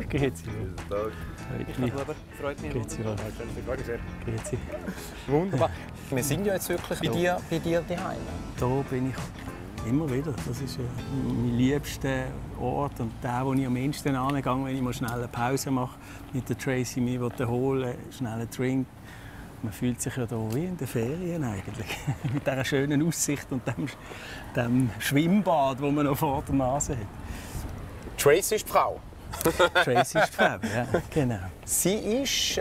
Grüezi. Freut mich. Grüezi. Grüezi. Wunderbar. Wir sind ja jetzt wirklich bei dir daheim. Da bin ich immer wieder. Das ist mein liebster Ort und der, wo ich am ehesten angehe, wenn ich mal schnell eine Pause mache, mit der Tracy mich holen, schnell einen Drink. Man fühlt sich ja hier wie in den Ferien eigentlich. Mit dieser schönen Aussicht und dem Schwimmbad, das man noch vor der Nase hat. Tracy ist die Frau. Tracy ist die Frau, ja, genau. Sie ist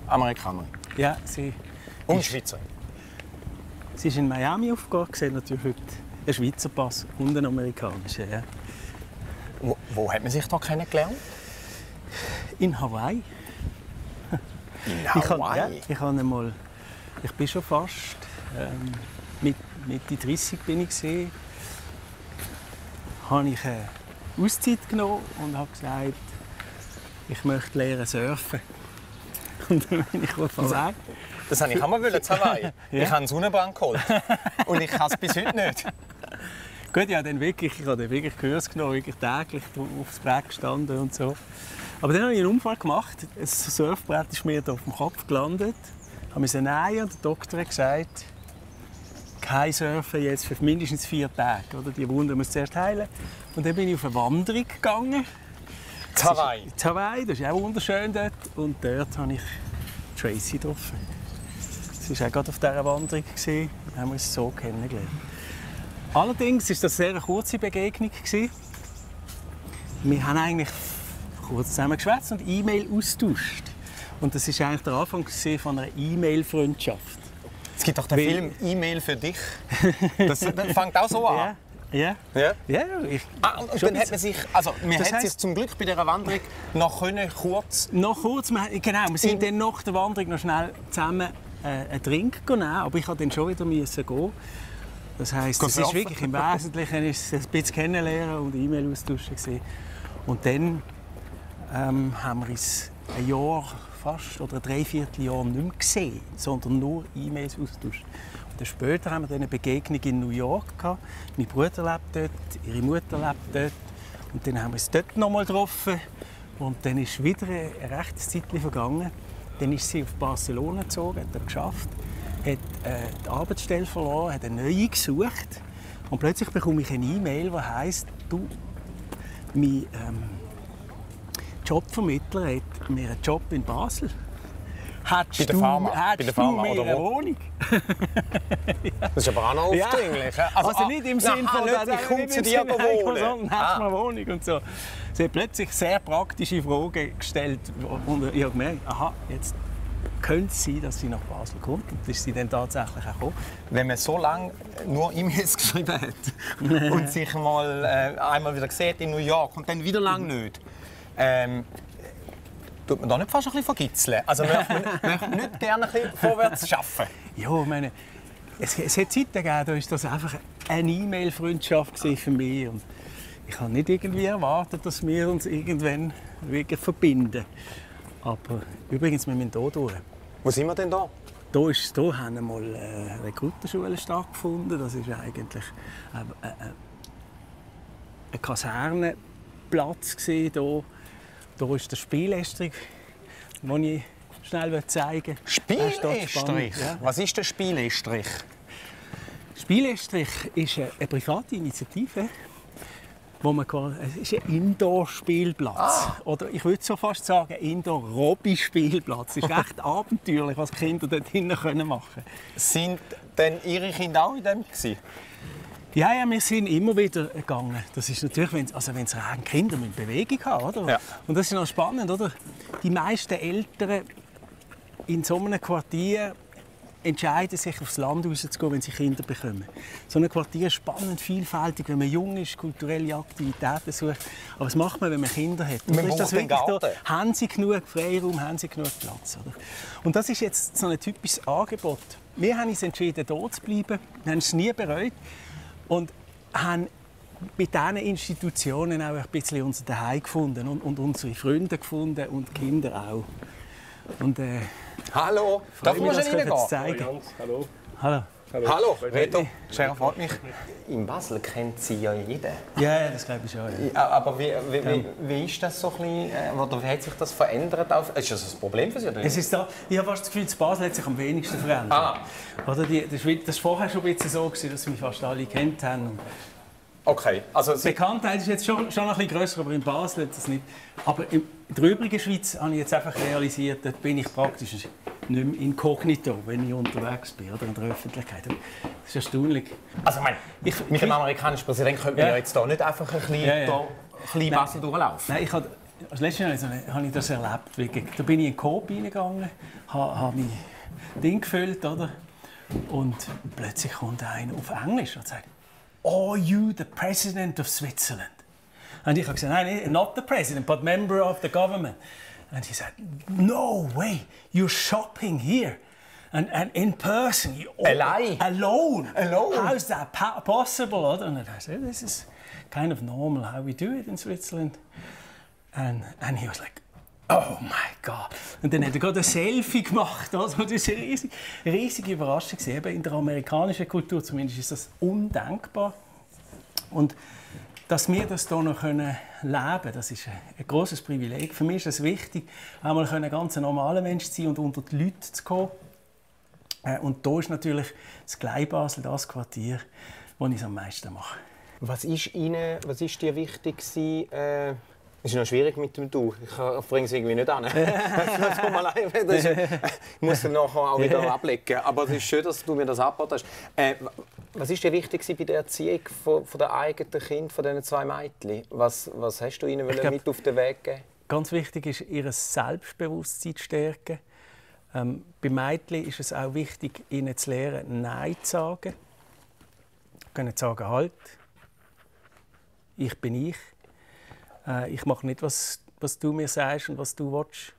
Amerikanerin. Ja, sie und Schweizerin. Sie ist in Miami aufgegangen, sieht natürlich heute einen Schweizer Pass und einen amerikanischen. Ja. Wo hat man sich da kennengelernt? In Hawaii. In Hawaii? Ich bin schon fast Mitte 30 bin ich gesehen. Habe ich eine Auszeit genommen und habe gesagt, ich möchte lernen surfen. Und dann bin ich auf Hawaii. Das wollte ich auch mal zu Hawaii. Ja? Ich habe einen Sonnenbrand geholt. Und ich kann es bis heute nicht. Gut, ich habe dann wirklich Kurs genommen, wirklich täglich aufs Brett gestanden und so. Aber dann habe ich einen Unfall gemacht. Ein Surfbrett ist mir auf dem Kopf gelandet. Ich musste nähen und der Doktor hat gesagt, kein Surfen jetzt für mindestens 4 Tage. Oder? Die Wunde muss zuerst heilen. Und dann bin ich auf eine Wanderung gegangen. Zu Hawaii? Zu Hawaii, das ist auch wunderschön dort. Und dort habe ich Tracy getroffen. Sie war auch gerade auf dieser Wanderung. Wir haben uns so kennengelernt. Allerdings war das eine sehr kurze Begegnung. Wir haben eigentlich kurz zusammen geschwätzt und E-Mail austauscht. Und das war eigentlich der Anfang von einer E-Mail-Freundschaft. Es gibt doch den Film «E-Mail für dich». Das fängt auch so an. Ja. Ja? Ja, und dann hat man sich, also man hat sich zum Glück bei dieser Wanderung noch kurz... Noch kurz, genau. Wir sind dann nach der Wanderung noch schnell zusammen einen Drink nehmen, aber ich musste dann schon wieder gehen. Das heisst, es ist wirklich im Wesentlichen ist es ein bisschen kennenlernen und E-Mail austauschen. Und dann haben wir uns ein Jahr fast oder ein Dreivierteljahr nicht mehr gesehen, sondern nur E-Mails austauscht. Und dann später haben wir eine Begegnung in New York gehabt. Mein Bruder lebt dort, ihre Mutter lebt dort. Und dann haben wir uns dort noch mal getroffen. Und dann ist wieder ein rechtes Zeitchen vergangen. Dann ist sie auf Barcelona gezogen, hat das geschafft, hat die Arbeitsstelle verloren, hat eine neue gesucht. Und plötzlich bekomme ich eine E-Mail, die heisst, du, mein Jobvermittler hat mir einen Job in Basel. Hättest du mir eine Wohnung? Das ist aber auch noch aufdringlich. Ja. Also nicht im Sinne von, ich komme zu dir wohnen. Sondern hättest du eine Wohnung und so. Sie hat plötzlich sehr praktische Fragen gestellt. Und ich habe gemerkt, aha, jetzt könnte es sein, dass sie nach Basel kommt. Und das ist sie dann tatsächlich auch gekommen. Wenn man so lange nur E-Mails geschrieben hat und sich mal einmal wieder sieht in New York und dann wieder lange nicht, tut man da nicht fast ein bisschen vergitzeln? Also möchte man nicht gerne ein bisschen vorwärts arbeiten? Ja, ich meine, es hat Zeiten gegeben, da war das einfach eine E-Mail-Freundschaft für mich. Und ich habe nicht irgendwie erwartet, dass wir uns irgendwann wirklich verbinden. Aber übrigens, wir müssen hier durch. Wo sind wir denn da? Hier haben wir mal Rekrutenschule stattgefunden. Das ist eigentlich ein Kasernenplatz. Hier ist der Spielestrich, den ich schnell zeigen will. Spielestrich? Ja. Was ist der Spielestrich? Spielestrich ist eine private Initiative. Es ist ein Indoor-Spielplatz. Oder ich würde so fast sagen, ein Indoor-Robby-Spielplatz. Es ist recht abenteuerlich, was Kinder dort hinten machen können. Sind denn Ihre Kinder auch in dem gewesen? Ja, wir sind immer wieder gegangen. Das ist natürlich, wenn es regnet, Kinder müssen Bewegung haben, oder? Ja. Und das ist noch spannend, oder? Die meisten Eltern in so einem Quartier entscheiden sich, aufs Land rauszugehen, wenn sie Kinder bekommen. So ein Quartier ist spannend, vielfältig, wenn man jung ist, kulturelle Aktivitäten sucht. Aber was macht man, wenn man Kinder hat? Man ist das wirklich da, haben sie genug Freiraum, haben sie genug Platz? Oder? Und das ist jetzt so ein typisches Angebot. Wir haben uns entschieden, hier zu bleiben. Wir haben es nie bereut. Und haben mit diesen Institutionen auch ein bisschen unser Zuhause gefunden und unsere Freunde gefunden und die Kinder auch. Und, hallo, darf ich mal reingehen? Hallo. Hallo. Hallo, Reto Scherrer, freut mich. In Basel kennt Sie ja jeder. Ja, das glaube ich schon. Ja. Aber wie ist das so ein bisschen, oder wie hat sich das verändert? Ist das ein Problem für Sie? Oder? Es ist da, ich habe fast das Gefühl, Basel hat sich am wenigsten verändert. Oder das war vorher schon ein bisschen so, dass mich fast alle kennt haben. Okay, also die Bekanntheit ist jetzt schon ein bisschen grösser, aber in Basel ist das nicht. Aber in der übrigen Schweiz habe ich jetzt einfach realisiert, dort bin ich praktisch nicht mehr inkognito, wenn ich unterwegs bin oder in der Öffentlichkeit. Das ist erstaunlich. Also ich meine, mit dem amerikanischen Präsidenten könnte man ja jetzt da nicht einfach ein bisschen Basel durchlaufen. Nein, als letztes Mal habe ich das erlebt. Da bin ich in den Coop reingegangen, habe mein Ding gefüllt, oder? Und plötzlich kommt einer auf Englisch und sagt: "Are you the President of Switzerland?" Und ich habe gesagt: "Nein, not the President, but member of the government." And he said, "No way, you're shopping here. And in person, alone. How's that possible?" And I said, "This is kind of normal how we do it in Switzerland." And he was like, "Oh my God." Und dann hat er gerade ein Selfie gemacht. Also, das war eine riesige Überraschung. In der amerikanischen Kultur zumindest ist das undenkbar. Und dass wir das hier noch leben können, das ist ein grosses Privileg. Für mich ist es wichtig, einmal ein ganz normaler Mensch zu sein und unter die Leute zu kommen. Und da ist natürlich das Kleinbasel das Quartier, wo ich es am meisten mache. Was ist dir wichtig gewesen? Es ist noch schwierig mit dem Du. Ich bringe es irgendwie nicht an. Ich muss dann nachher auch wieder ablegen. Aber es ist schön, dass du mir das abgeboten hast. Was ist dir wichtig bei der Erziehung von der eigenen Kind, von diesen zwei Mädchen? Was hast du ihnen mit auf den Weg geben? Ganz wichtig ist, ihr Selbstbewusstsein zu stärken. Bei Mädchen ist es auch wichtig, ihnen zu lernen, Nein zu sagen. Sie können sagen: "Halt, ich bin ich. Ich mache nicht, was du mir sagst und was du willst."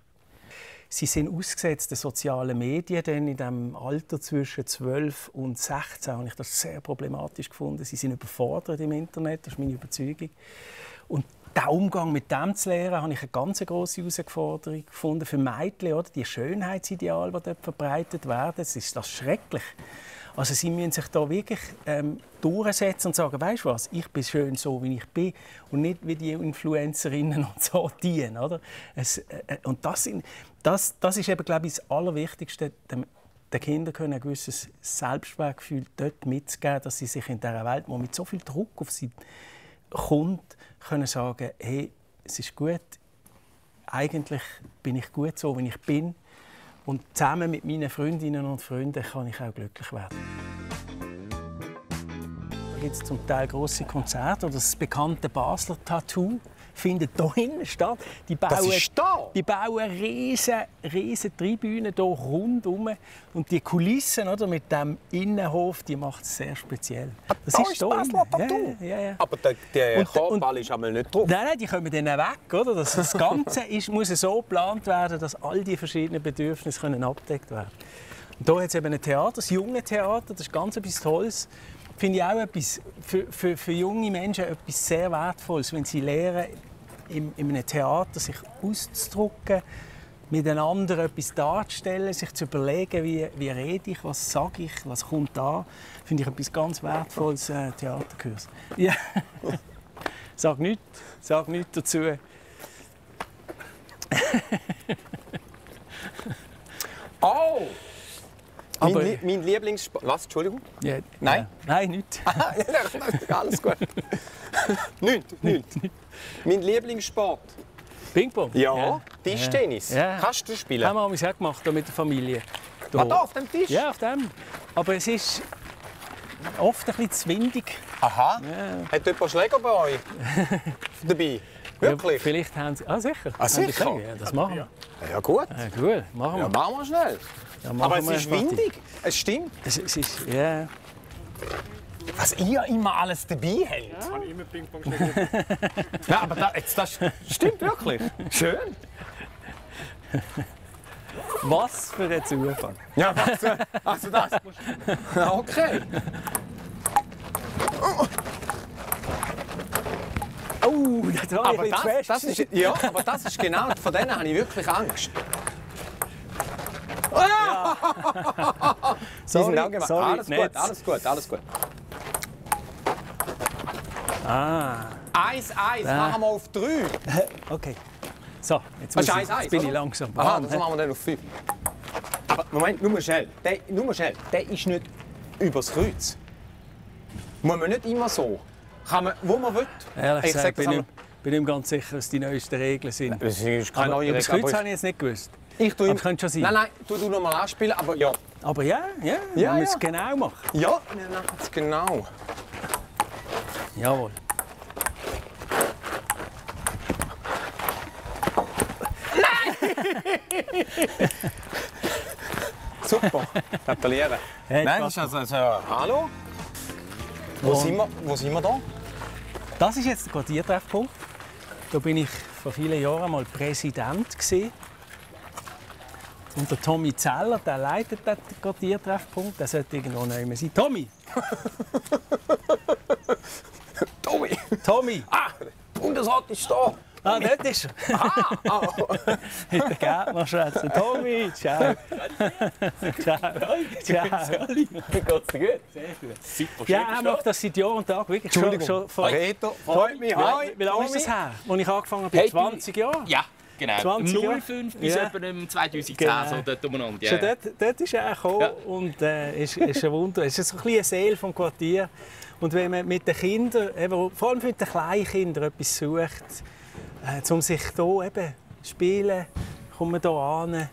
Sie sind ausgesetzt den sozialen Medien, denn in dem Alter zwischen 12 und 16 habe ich das sehr problematisch gefunden. Sie sind überfordert im Internet, das ist meine Überzeugung. Und den Umgang mit dem zu lernen, habe ich eine ganz grosse Herausforderung gefunden für Mädchen, oder? Die Schönheitsideale, die dort verbreitet werden, das ist das schrecklich. Also sie müssen sich da wirklich durchsetzen und sagen: "Weißt du was, ich bin schön so, wie ich bin und nicht wie die Influencerinnen und so dienen." Oder? Und das ist eben, glaube ich, das Allerwichtigste. Den Kindern können ein gewisses Selbstwertgefühl dort mitzugeben, dass sie sich in dieser Welt, wo mit so viel Druck auf sie kommt, können sagen: "Hey, es ist gut. Eigentlich bin ich gut so, wie ich bin. Und zusammen mit meinen Freundinnen und Freunden kann ich auch glücklich werden." Da gibt es zum Teil grosse Konzerte. Oder das bekannte Basler Tattoo findet hier hinten statt. Die bauen riesen Tribünen hier rundum. Und die Kulissen, oder, mit dem Innenhof, die macht es sehr speziell. Das ist das Basler Tattoo? Ja. Aber der Korbball ist einmal nicht drauf. Nein, die kommen dann weg. Oder? Das Ganze muss so geplant werden, dass all die verschiedenen Bedürfnisse abgedeckt werden können. Und hier hat es eben ein Theater, das junge Theater, das ist ganz etwas Tolles. Finde ich auch etwas für junge Menschen etwas sehr Wertvolles, wenn sie lernen, in einem Theater sich auszudrücken, miteinander etwas darzustellen, sich zu überlegen, wie rede ich, was sage ich, was kommt da. Finde ich etwas ganz Wertvolles, Theaterkurs. Ja. Sag nichts dazu. Oh! Mein Lieblingssport. Was? Entschuldigung? Ja, nein? Nein, nichts. Alles gut. Nichts. Mein Lieblingssport. Ping-Pong? Ja. Tischtennis. Ja. Kannst du spielen? Haben wir auch gemacht, mit der Familie. Da auf dem Tisch? Ja, auf dem. Aber es ist oft ein bisschen zu windig. Aha. Ja. Hat jemand Schläger bei euch dabei? Wirklich? Ja, vielleicht haben sie... Ah, sicher. Sicher? Ja, das machen wir. Ja, gut. Ja, gut, machen wir. Ja, machen wir schnell. Ja, aber es ist windig. Es stimmt. Es ist, ja. Was ihr immer alles dabei habt. Ich habe immer Ping-Pong-Schläger. Ja, aber das stimmt wirklich. Schön. Was für ein Zufall. Ja, also das. Okay. Oh, das war aber das ist, ja, aber das ist genau, von denen habe ich wirklich Angst. Ah! Sorry, Alles gut. Ah. 1-1, machen wir auf 3. Okay. So, jetzt bin ich langsam. Aha, das machen wir dann auf 5. Aber Moment, nur schnell. Der ist nicht übers Kreuz. Muss man nicht immer so. Kann man, wo man will. Ehrlich gesagt, bin ich nicht ganz sicher, was die neuesten Regeln sind. Das ist keine neue Regel. Das Kreuz aber habe ich jetzt nicht gewusst. Ich tue könnte schon sein. Nein, tu noch mal anspielen, aber ja. Aber ja, man muss es genau machen. Ja, wir machen es genau. Jawohl. Super, gratuliere. Hey, nein, das ist also hallo? Wo sind wir da? Das ist jetzt der Quartiertreffpunkt. Da bin ich vor vielen Jahren mal Präsident gewesen. Und der Tommy Zeller, der leitet den Quartiertreffpunkt. Der sollte irgendwo neu sein. Tommy! Tommy! Ah, Bundesrat ist da! Ah, dort ist er. Aha! Mit der Gärtner schwätzen. Tommy, ciao. Ciao. Wie geht's dir gut? Sehr gut. Super schön. Ja, er macht das seit Jahr und Tag. Wirklich schon vor... Reto, freut mich. Hi, wie lange ist das her? Als ich angefangen habe? 20 Jahre? Ja, genau. 20 Jahre? 05 bis etwa 2010, Genau. so dort umeinander. Schon dort ist er gekommen und ist ein Wunder. Es ist so ein bisschen eine Seele vom Quartier. Und wenn man mit den Kindern, vor allem mit den kleinen Kindern, etwas sucht, um sich hier eben spielen, kommen wir hier an.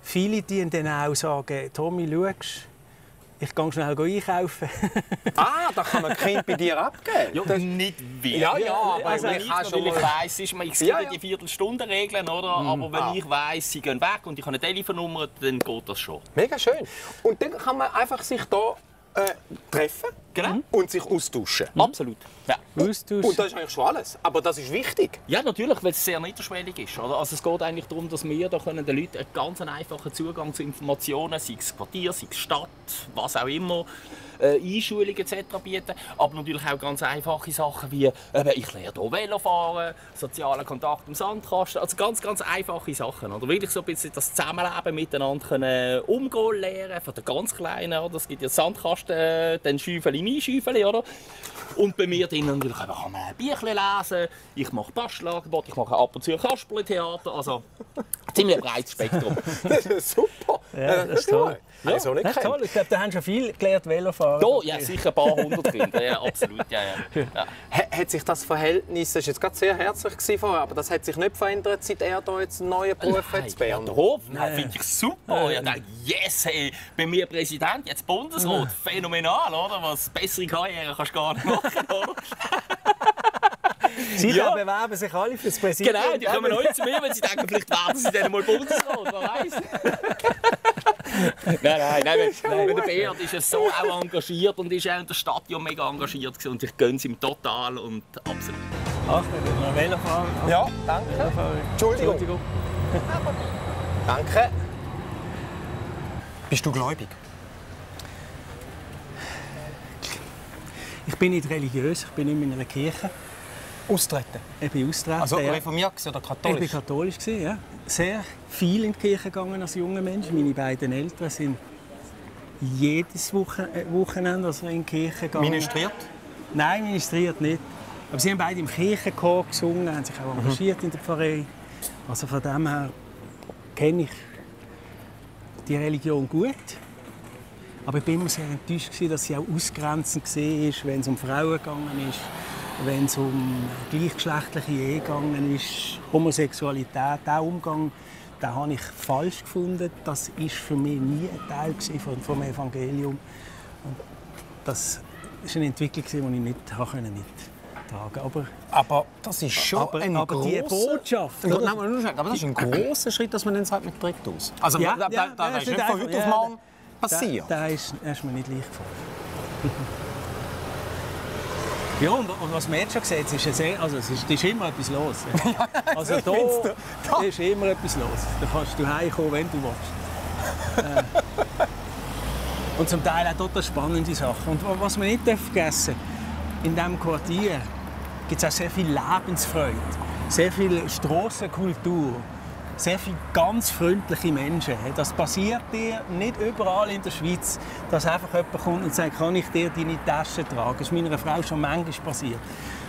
Viele die dann auch sagen, Tommy, schaust, ich gehe schnell einkaufen. Da kann man Kind bei dir abgeben? Ja, nicht wirklich. Ja, aber also ich kann schon ich weiss, es gibt ja die Viertelstundenregeln, oder? Aber wenn ich weiss, sie gehen weg und ich habe eine Telefonnummer, dann geht das schon. Mega schön. Und dann kann man einfach sich hier treffen und sich austauschen. Absolut. Ja. Und das ist eigentlich schon alles. Aber das ist wichtig. Ja, natürlich, weil es sehr niederschwellig ist. Oder? Also es geht eigentlich darum, dass wir da den Leuten einen ganz einfachen Zugang zu Informationen, sei es Quartier, sei es Stadt, was auch immer, Einschulung etc. bieten. Aber natürlich auch ganz einfache Sachen wie ich lerne hier Velofahren, sozialen Kontakt im Sandkasten. Also ganz einfache Sachen. Oder wirklich so ein bisschen das Zusammenleben miteinander können umgehen lernen, von den ganz Kleinen. Oder? Es gibt ja Sandkasten, dann Schäufeli, mein Schäufeli, oder? Und bei mir drin natürlich kann man ein Büchlein lesen, ich mache Bastelangebot, ich mache ab und zu Kasperle-Theater, also ziemlich breites Spektrum. Das ist super. Ja, das ist toll. Ja, so nicht toll. Ich glaube, da haben schon viel gelernt Velofahren. Ja, sicher ein paar hundert Kinder, ja, absolut. Ja. Hat sich das Verhältnis, das war jetzt gerade sehr herzlich vorher, aber das hat sich nicht verändert, seit er hier jetzt einen neuen Beruf hat in Bern? Der Hof, finde ich super. Ich dachte, yes, hey, bei mir Präsident, jetzt Bundesrat, phänomenal, oder? Was bessere Karriere kannst du gar nicht machen, oder? Sie bewerben sich alle für das Präsident. Genau, die kommen heute zu mir, wenn sie denken, vielleicht werden sie dann mal Bundesrat, wer weiß. Nein, der Beat ist ja so auch engagiert und ist auch in der Stadt ja mega engagiert gewesen. Und ich gönne es ihm total und absolut. Ach, wir wollen noch Velofahren. Ja, danke. Entschuldigung. Danke. Bist du gläubig? Ich bin nicht religiös, ich bin nicht in einer Kirche. Austreten? Ich bin austreten. Also reformiert oder katholisch? Ich war katholisch, ja. Sehr viel in die Kirche gegangen als junger Mensch. Meine beiden Eltern sind jedes Wochenende in die Kirche gegangen. Ministriert? Nein, ministriert nicht. Aber sie haben beide im Kirchenchor gesungen, haben sich auch engagiert in der Pfarrei. Also von dem her kenne ich die Religion gut. Aber ich war immer sehr enttäuscht, dass sie auch ausgrenzend war, wenn es um Frauen gegangen ist, wenn es um gleichgeschlechtliche Ehe gegangen ist, Homosexualität, diesen Umgang, den habe ich falsch gefunden. Das war für mich nie ein Teil vom Evangelium. Und das war eine Entwicklung, die ich nicht mittragen konnte. Aber das ist schon ein aber die Botschaft. Aber das ist ein grosser Schritt, dass man den sagt, man trägt aus. Also ja, das ist nicht von heute auf morgen passiert. Das ist mir nicht leicht gefallen. Ja, und was man jetzt schon sieht, ist ist immer etwas los. Also da ist immer etwas los. Da kannst du heimkommen, wenn du willst. Und zum Teil auch total spannende Sachen. Und was man nicht vergessen darf, in diesem Quartier gibt es auch sehr viel Lebensfreude, sehr viel Strassenkultur. sehr viele ganz freundliche Menschen. Das passiert dir nicht überall in der Schweiz, dass einfach jemand kommt und sagt, kann ich dir deine Tasche tragen? Das ist meiner Frau schon manchmal passiert.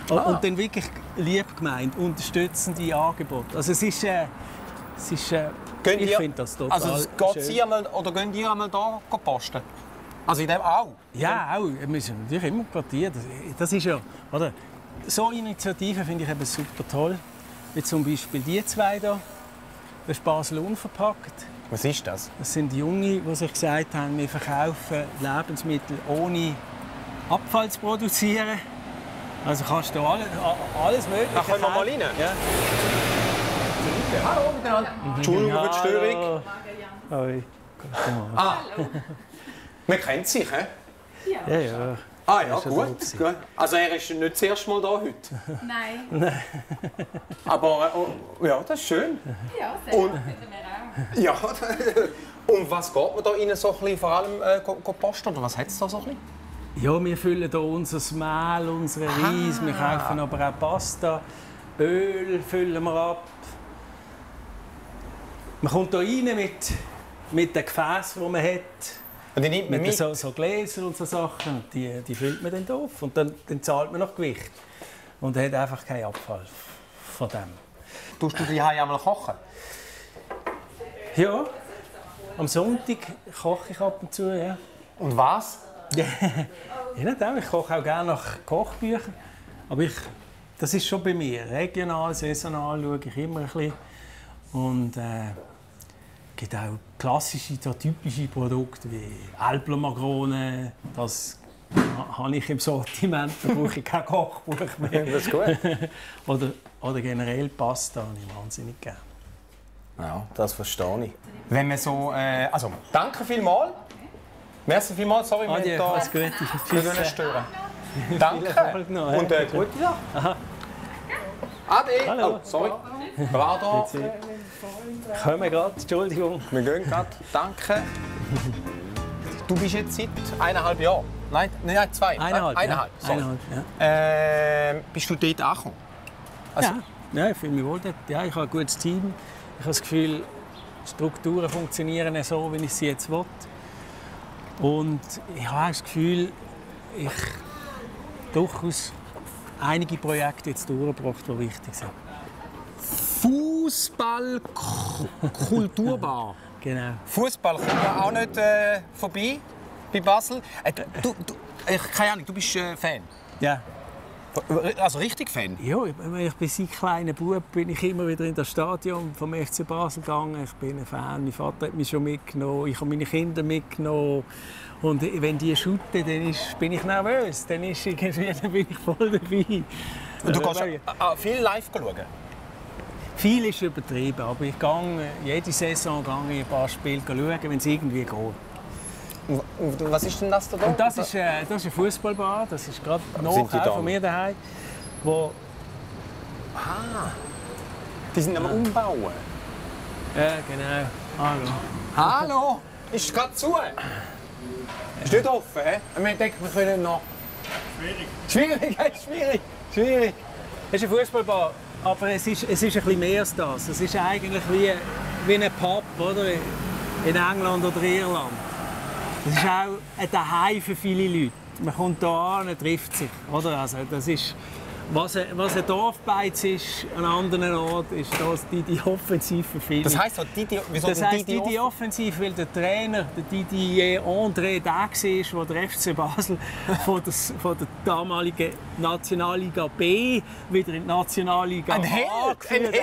Und dann wirklich lieb gemeint, unterstützende Angebote. Also ich finde das total also geht Sie einmal, oder gehen ihr einmal da posten? Also in dem auch? Ja, auch. Wir müssen natürlich immer Quartier. Das ist ja, oder? So Initiativen finde ich eben super toll. Wie zum Beispiel die zwei hier. Das ist Basel unverpackt. Was ist das? Das sind Junge, die sich gesagt haben, wir verkaufen Lebensmittel ohne Abfall zu produzieren. Also kannst du alles Mögliche. Ach, können wir mal rein? Ja. Hallo miteinander. Entschuldigung für die Störung. Hoi. Man kennt sich, hä? Ja, ja. Ah ja, gut. Also er ist nicht das erste Mal da heute? Nein. Aber ja, das ist schön. Ja, sehr und, auch. Ja, und was geht man da rein so ein bisschen, vor allem posten? Oder was hat es da so ein bisschen? Ja, wir füllen hier unser Mehl, unseren Reis, wir kaufen aber auch Pasta, Öl füllen wir ab. Man kommt hier rein mit den Gefäßen, die man hat. Und die nimmt man mit? So Gläser und so Sachen. Und die füllt man dann auf. Und dann zahlt man nach Gewicht. Und hat einfach keinen Abfall von dem. Tust du die einmal kochen? Ja. Am Sonntag koche ich ab und zu, ja. Und was? Ich koche auch gerne nach Kochbüchern. Aber das ist schon bei mir. Regional, saisonal schaue ich immer ein bisschen. Und es gibt auch klassische, so typische Produkte wie Alplermakrone. Das habe ich im Sortiment, da brauche ich kein Kochbuch mehr. Das ist gut. oder generell Pasta habe ich wahnsinnig gerne. Ja, das verstehe ich. Wenn man so, also, danke vielmals. Merci vielmals, sorry, wir haben da stören. Danke und gute Sache. Ade. Hallo. Oh, sorry. Bravo. Kommen wir gerade, Entschuldigung. Wir gehen gerade. Danke. Du bist jetzt seit 1,5 Jahren. Nein, 2. 1,5. Sorry. Bist du dort angekommen? Also, ja, ich fühle mich wohl dort. Ja, ich habe ein gutes Team. Ich habe das Gefühl, die Strukturen funktionieren so, wie ich sie jetzt will. Und ich habe das Gefühl, ich durchaus einige Projekte jetzt durchgebracht, die wichtig sind. Fußball Kulturbar. Genau. Fußball kommt ja auch nicht vorbei bei Basel. Keine Ahnung, du bist Fan? Ja. Also richtig Fan? Ja, ich bin seit kleiner Bub bin ich immer wieder in das Stadion vom FC Basel gegangen. Ich bin ein Fan. Mein Vater hat mich schon mitgenommen. Ich habe meine Kinder mitgenommen. Und wenn die shooten, dann bin ich nervös. Dann bin ich voll dabei. Und du kannst viel live schauen? Viel ist übertrieben, aber ich gehe jede Saison ein paar Spiele schauen, wenn es irgendwie geht. Und was ist denn das da? Und das ist eine Fußballbar, das ist gerade noch von mir daheim. Die sind am Umbauen? Ja, genau. Hallo. Hallo? Ist gerade zu? Ist nicht offen, hä? Wir denken, wir können noch... Schwierig. Es ist eine Fußballbar, aber es ist ein bisschen mehr als das. Es ist eigentlich wie ein Pub, oder? In England oder Irland. Es ist auch ein Zuhause für viele Leute. Man kommt hier an und trifft sich. Oder? Also, das ist, was ein Dorfbeiz ist an anderen Orten, ist das die Offensive für viele. Das heisst, die Offensive, weil der Trainer, der Didier André, der war, der FC Basel von der damaligen Nationalliga B wieder in die Nationalliga A geführt.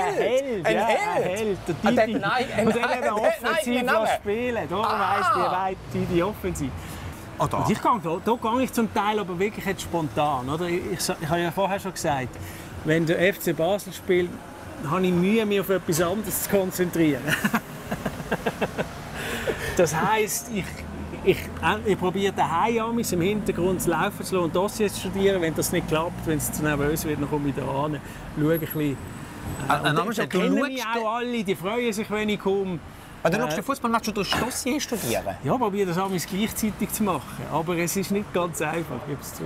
Ein Held. Der Didi. Und der hat offensiv spielen. Darum heisst die Offensive. Und da gehe ich zum Teil aber wirklich jetzt spontan. Oder? Ich habe ja vorher schon gesagt, wenn der FC Basel spielt, habe ich Mühe, mich auf etwas anderes zu konzentrieren. Das heisst, ich probiere daheim im Hintergrund zu laufen zu lassen und Dossier zu studieren. Wenn das nicht klappt, wenn es zu nervös wird, dann komme ich da an, schaue ein bisschen. Da kennen mich auch alle, die freuen sich, wenn ich komme. Du schaust den Fußballmatch und du Dossier studieren? Ja, probiere das alles gleichzeitig zu machen. Aber es ist nicht ganz einfach, gebe es zu.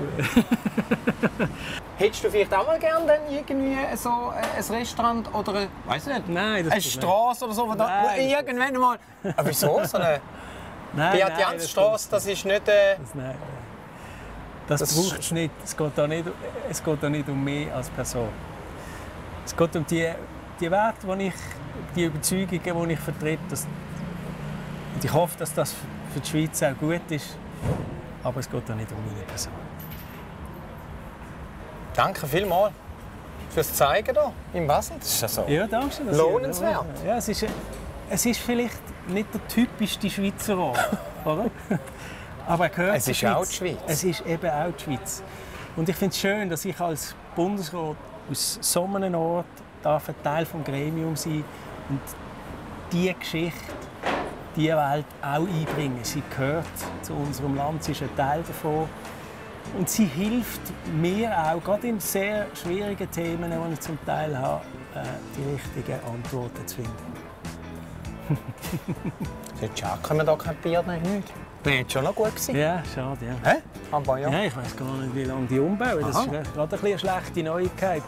Hättest du vielleicht auch mal gerne dann irgendwie so ein Restaurant oder eine Straße oder so, wo irgendwann mal... Aber wieso? So eine Beat Jans Straße, das ist nicht... Das braucht es nicht. Es geht da nicht um mich als Person. Es geht um die Werte, die Überzeugungen, die ich vertrete. Und ich hoffe, dass das für die Schweiz auch gut ist. Aber es geht da nicht um meine Person. Danke vielmals fürs Zeigen hier im Basel. Das ist ja so danke. Lohnenswert. Ja, es ist vielleicht nicht der typischste Schweizer Ort, oder? Aber es ist auch die Schweiz. Es ist eben auch die Schweiz. Und ich finde es schön, dass ich als Bundesrat aus so einem Ort ein Teil des Gremiums sein und diese Geschichte, diese Welt auch einbringen. Sie gehört zu unserem Land, sie ist ein Teil davon. Und sie hilft mir auch, gerade in sehr schwierigen Themen, die ich zum Teil habe, die richtigen Antworten zu finden. Schade, können wir da kein Bier nehmen? Das wäre schon noch gut gewesen. Ja, schade. Ja. Hä? Aber ja. Ja, ich weiß gar nicht, wie lange die umbauen. Das ist gerade eine schlechte Neuigkeit.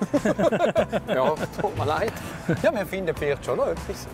Ja, tut mir leid. Ja, wir finden vielleicht schon noch etwas.